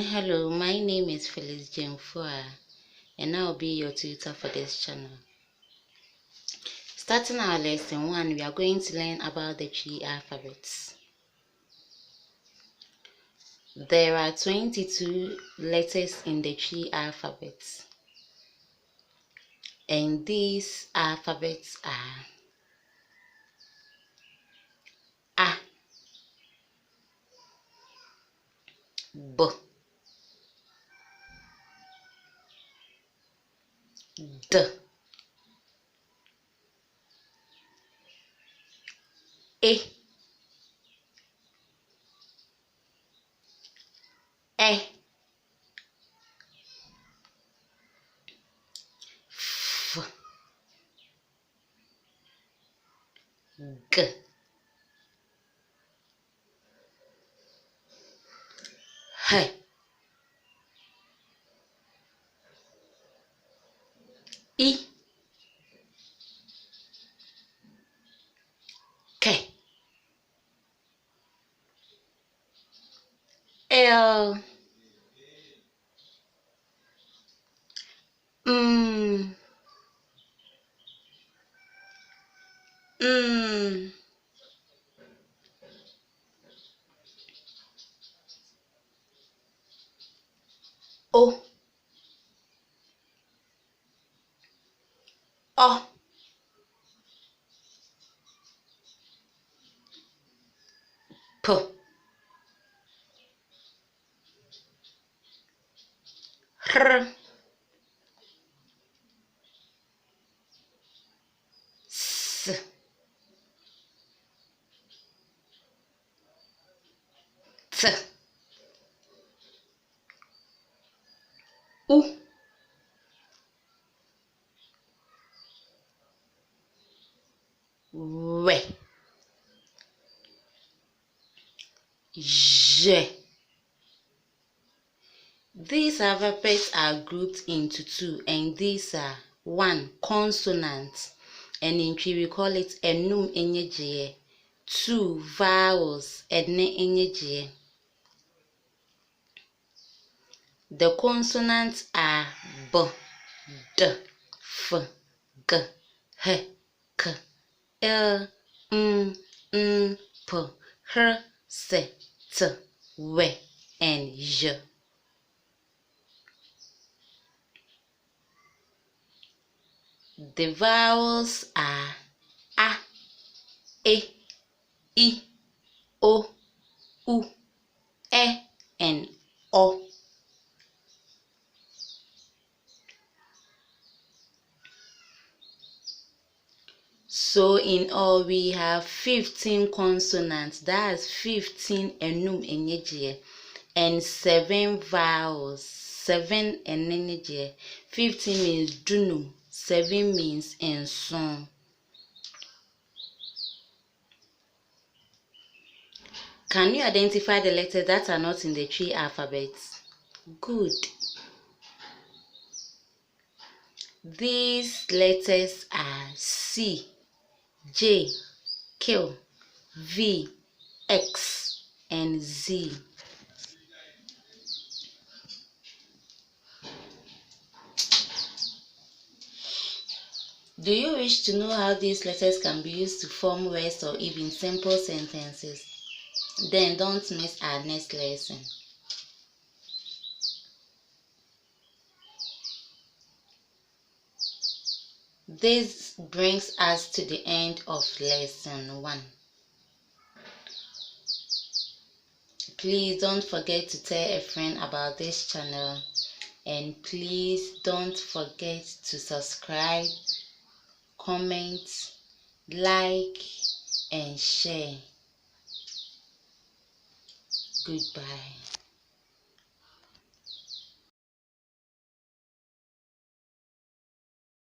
Hello, my name is Phyllis Jemfua, and I'll be your tutor for this channel. Starting our lesson 1, we are going to learn about the Twi alphabets. There are 22 letters in the Twi alphabet, and these alphabets are A, B, D, E, F, G, H, I, K, L, M, N, O, O, P, R, S, T, U, W, J. These alphabets are grouped into 2, and these are 1. Consonants, and in Twi we call it enum enyeje. 2. Vowels, ene enyeje. The consonants are B, D, F, G, H, K, L, M, N, P, R, S, T, W, and J. The vowels are A, E, I, O, U, E, and O. So in all, we have 15 consonants. That's 15 enum enyeje, and 7 vowels. 7 enyeje. 15 means dunum. 7 means enson. Can you identify the letters that are not in the Twi alphabet? Good. These letters are C, J, Q, V, X, and Z. Do you wish to know how these letters can be used to form words or even simple sentences? Then don't miss our next lesson. This brings us to the end of lesson 1. Please don't forget to tell a friend about this channel, and please don't forget to subscribe, comment, like, and share. Goodbye.